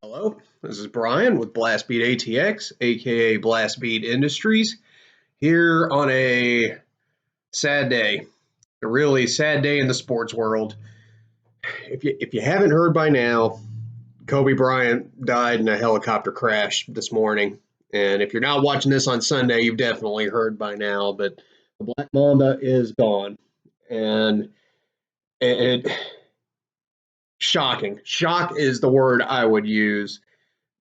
Hello, this is Brian with Blastbeat ATX, aka Blastbeat Industries, here on a sad day, a really sad day in the sports world. If you haven't heard by now, Kobe Bryant died in a helicopter crash this morning. And if you're not watching this on Sunday, you've definitely heard by now, but the Black Mamba is gone. And it shocking. Shock is the word I would use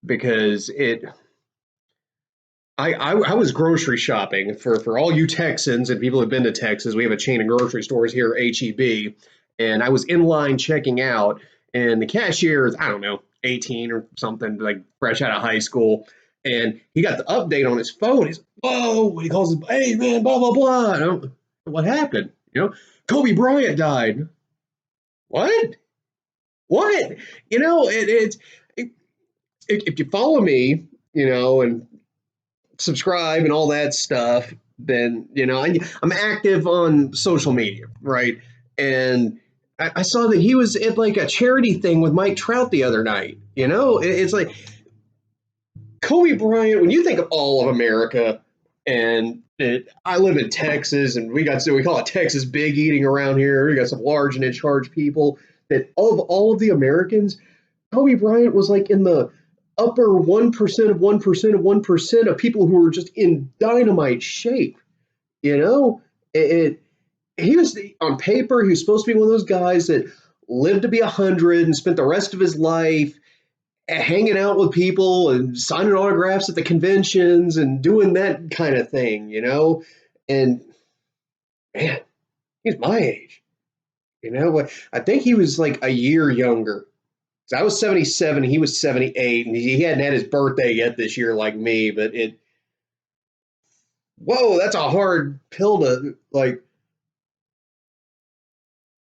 because I was grocery shopping for all you Texans and people who've been to Texas. We have a chain of grocery stores here, HEB, and I was in line checking out, and the cashier is, I don't know, 18 or something, like fresh out of high school, and he got the update on his phone. He's, whoa, he calls his, hey man, blah blah blah. And what happened? Kobe Bryant died. What? What? It, if you follow me, and subscribe and all that stuff, then I'm active on social media, right? And I saw that he was at like a charity thing with Mike Trout the other night. It's like Kobe Bryant. When you think of all of America, and I live in Texas, and we call it Texas big eating around here. We got some large and in charge people. That of all of the Americans, Kobe Bryant was like in the upper 1% of 1% of 1% of people who were just in dynamite shape. You know, he was on paper, he was supposed to be one of those guys that lived to be 100 and spent the rest of his life hanging out with people and signing autographs at the conventions and doing that kind of thing. And man, he's my age. I think he was like a year younger. So I was 77, he was 78, and he hadn't had his birthday yet this year like me, but whoa, that's a hard pill to, like,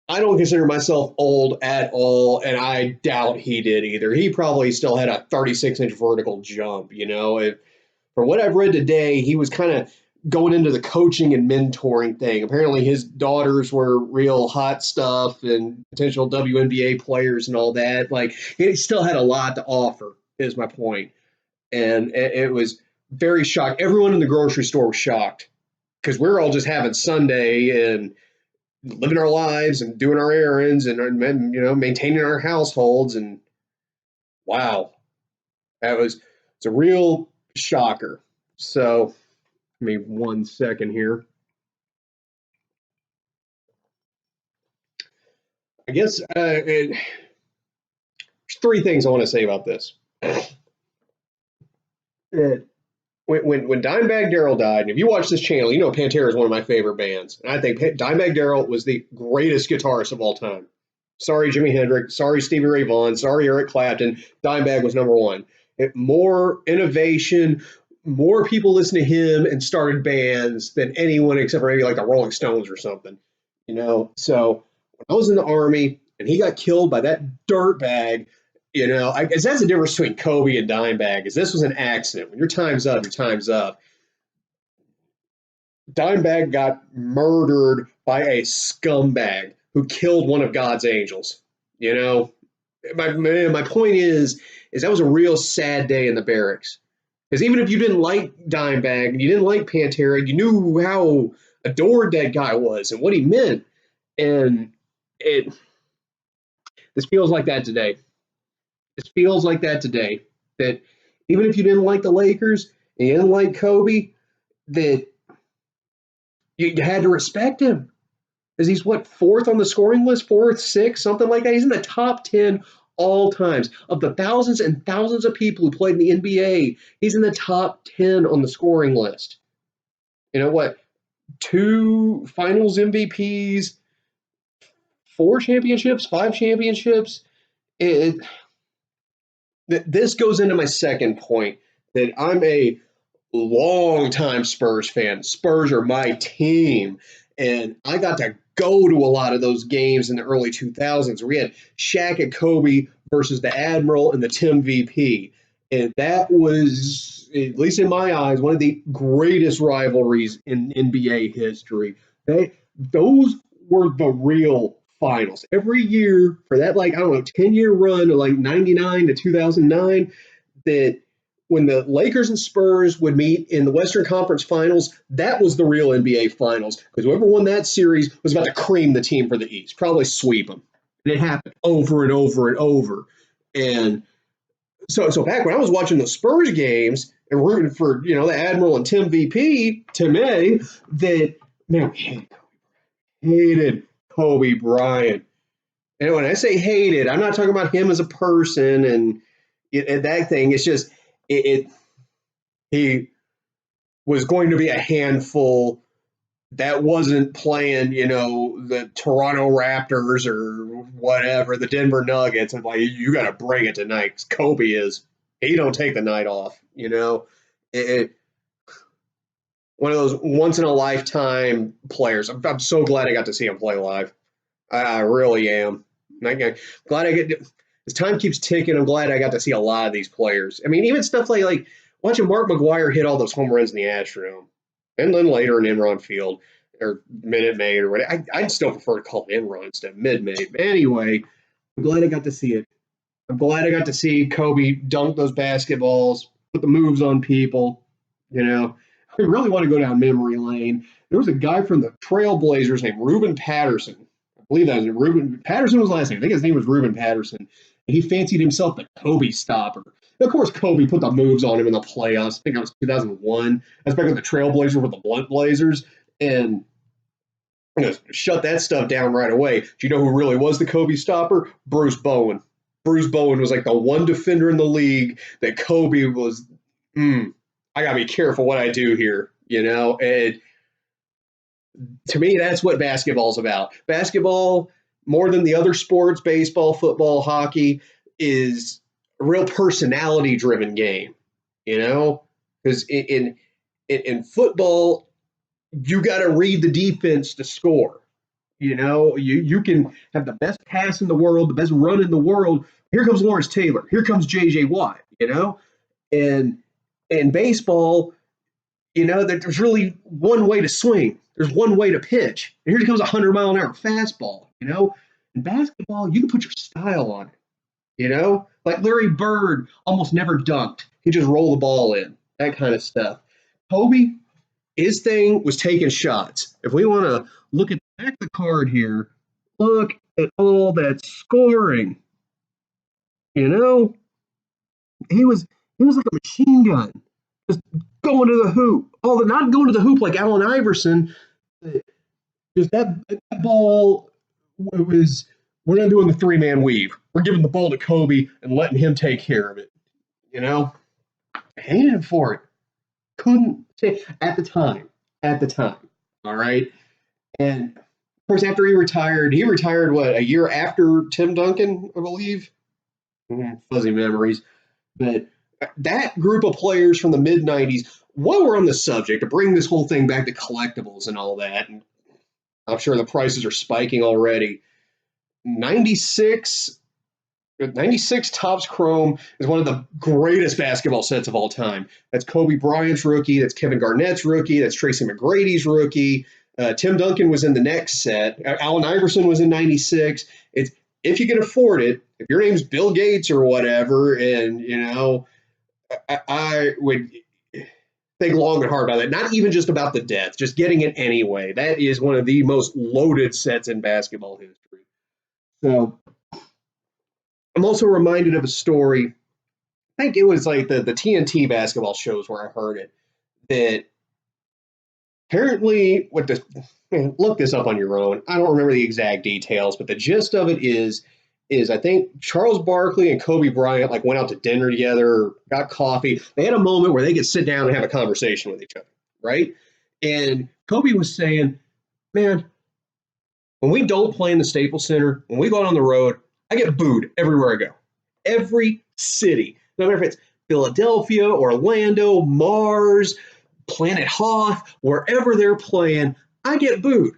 I don't consider myself old at all, and I doubt he did either. He probably still had a 36-inch vertical jump. From what I've read today, he was kind of going into the coaching and mentoring thing. Apparently, his daughters were real hot stuff and potential WNBA players and all that. Like, he still had a lot to offer, is my point. And it was very shocked. Everyone in the grocery store was shocked because we're all just having Sunday and living our lives and doing our errands and maintaining our households. And wow, it's a real shocker. So, give me 1 second here. I guess there's three things I want to say about this. It, when Dimebag Darrell died, and if you watch this channel, you know Pantera is one of my favorite bands, and I think Dimebag Darrell was the greatest guitarist of all time. Sorry, Jimi Hendrix. Sorry, Stevie Ray Vaughan. Sorry, Eric Clapton. Dimebag was number one. More innovation, more people listened to him and started bands than anyone except for maybe like the Rolling Stones or something. So when I was in the Army and he got killed by that dirtbag, I guess that's the difference between Kobe and Dimebag. Is this was an accident. When your time's up, your time's up. Dimebag got murdered by a scumbag who killed one of God's angels. You know, my point is that was a real sad day in the barracks. Because even if you didn't like Dimebag and you didn't like Pantera, you knew how adored that guy was and what he meant. And it this feels like that today. This feels like that today. That even if you didn't like the Lakers and you didn't like Kobe, that you had to respect him. Because he's what, fourth on the scoring list, fourth, sixth, something like that. He's in the top 10 all times. Of the thousands and thousands of people who played in the NBA, he's in the top 10 on the scoring list. You know what? Two finals MVPs, four championships, five championships. It, this goes into my second point that I'm a long-time Spurs fan. Spurs are my team, and I got to go to a lot of those games in the early 2000s. Where we had Shaq and Kobe versus the Admiral and the Tim VP, and that was, at least in my eyes, one of the greatest rivalries in NBA history. Those were the real finals. Every year for that, like, I don't know, 10-year run of like 99 to 2009, that when the Lakers and Spurs would meet in the Western Conference Finals, that was the real NBA Finals because whoever won that series was about to cream the team for the East, probably sweep them. And it happened over and over and over. And so back when I was watching the Spurs games and rooting for the Admiral and Tim A, that man hated Kobe Bryant. And when I say hated, I'm not talking about him as a person and that thing. It's just he was going to be a handful that wasn't playing, the Toronto Raptors or whatever, the Denver Nuggets, and like you got to bring it tonight. 'Cause Kobe he don't take the night off. One of those once in a lifetime players. I'm so glad I got to see him play live. I really am. Glad I get. As time keeps ticking, I'm glad I got to see a lot of these players. I mean, even stuff like watching Mark McGwire hit all those home runs in the Astrodome, and then later in Enron Field or Minute Maid or whatever. I'd still prefer to call it Enron instead of Mid Maid. But anyway, I'm glad I got to see it. I'm glad I got to see Kobe dunk those basketballs, put the moves on people. I really want to go down memory lane. There was a guy from the Trailblazers named Ruben Patterson. I believe that was Ruben Patterson was last name. I think his name was Ruben Patterson. And he fancied himself the Kobe stopper. And of course, Kobe put the moves on him in the playoffs. I think that was 2001. That's back when the Trailblazers were the Blunt Blazers. And shut that stuff down right away. Do you know who really was the Kobe stopper? Bruce Bowen. Bruce Bowen was like the one defender in the league that Kobe was, I got to be careful what I do here, And to me, that's what basketball's about. Basketball, more than the other sports, baseball, football, hockey, is a real personality-driven game, Because in football, you got to read the defense to score. You can have the best pass in the world, the best run in the world. Here comes Lawrence Taylor. Here comes J.J. Watt, And in baseball, there's really one way to swing. There's one way to pitch. And here comes a 100-mile-an-hour fastball, In basketball, you can put your style on it, Like Larry Bird almost never dunked. He just rolled the ball in, that kind of stuff. Kobe, his thing was taking shots. If we want to look at the back of the card here, look at all that scoring. He was like a machine gun, just going to the hoop. Not going to the hoop like Allen Iverson. Just that ball was. We're not doing the 3-man weave. We're giving the ball to Kobe and letting him take care of it. I hated him for it. Couldn't say at the time. All right. And of course, after he retired what, a year after Tim Duncan, I believe. Fuzzy memories. But that group of players from the mid 90s, while we're on the subject, to bring this whole thing back to collectibles and all that, and I'm sure the prices are spiking already. 96 Topps Chrome is one of the greatest basketball sets of all time. That's Kobe Bryant's rookie. That's Kevin Garnett's rookie. That's Tracy McGrady's rookie. Tim Duncan was in the next set. Allen Iverson was in 96. If you can afford it, if your name's Bill Gates or whatever, and, I would think long and hard about that. Not even just about the death, just getting it anyway. That is one of the most loaded sets in basketball history. So I'm also reminded of a story. I think it was like the TNT basketball shows where I heard it. That apparently, look this up on your own. I don't remember the exact details, but the gist of it is I think Charles Barkley and Kobe Bryant like went out to dinner together, got coffee. They had a moment where they could sit down and have a conversation with each other, right? And Kobe was saying, man, when we don't play in the Staples Center, when we go out on the road, I get booed everywhere I go. Every city. No matter if it's Philadelphia, Orlando, Mars, Planet Hoth, wherever they're playing, I get booed.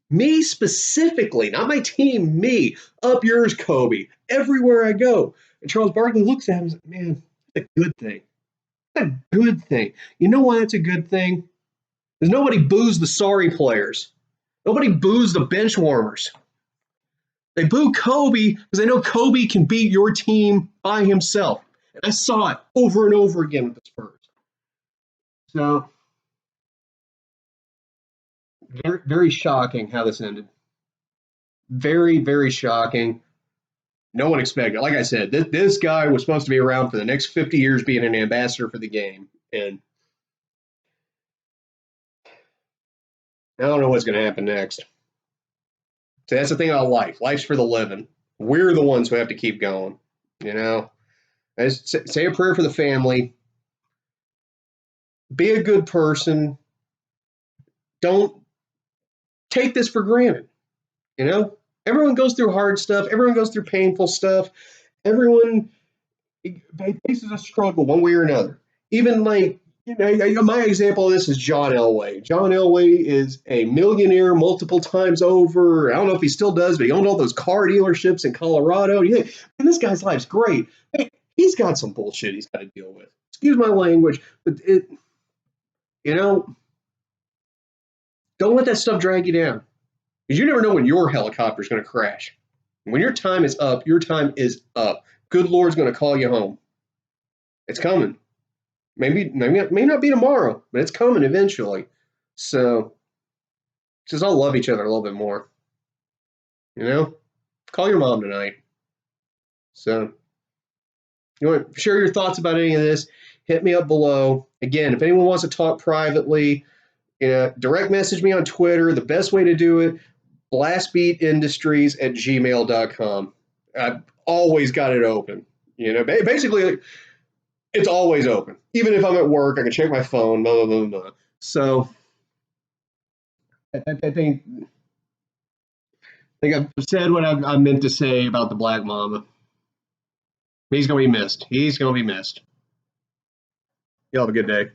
Me specifically, not my team, me. Up yours, Kobe. Everywhere I go. And Charles Barkley looks at him and says, man, that's a good thing. That's a good thing. You know why that's a good thing? Because nobody boos the sorry players. Nobody boos the bench warmers. They boo Kobe because they know Kobe can beat your team by himself. And I saw it over and over again with the Spurs. So very, very shocking how this ended. Very, very shocking. No one expected. Like I said, this guy was supposed to be around for the next 50 years being an ambassador for the game. And I don't know what's going to happen next. So that's the thing about life. Life's for the living. We're the ones who have to keep going. You know, say a prayer for the family. Be a good person. Don't take this for granted. You know, everyone goes through hard stuff. Everyone goes through painful stuff. Everyone faces a struggle one way or another. Even like, my example of this is John Elway. John Elway is a millionaire multiple times over. I don't know if he still does, but he owned all those car dealerships in Colorado. You think, man, this guy's life's great. Hey, he's got some bullshit he's got to deal with. Excuse my language, but you know, don't let that stuff drag you down. Because you never know when your helicopter's going to crash. When your time is up, your time is up. Good Lord's going to call you home. It's coming. Maybe it may not be tomorrow, but it's coming eventually. So just all love each other a little bit more. You know? Call your mom tonight. So you want to share your thoughts about any of this? Hit me up below. Again, if anyone wants to talk privately, direct message me on Twitter. The best way to do it, blastbeatindustries@gmail.com. I've always got it open. Basically, it's always open. Even if I'm at work, I can check my phone, blah, blah, blah, blah. So I think I've said what I meant to say about the Black Mamba. He's going to be missed. He's going to be missed. Y'all have a good day.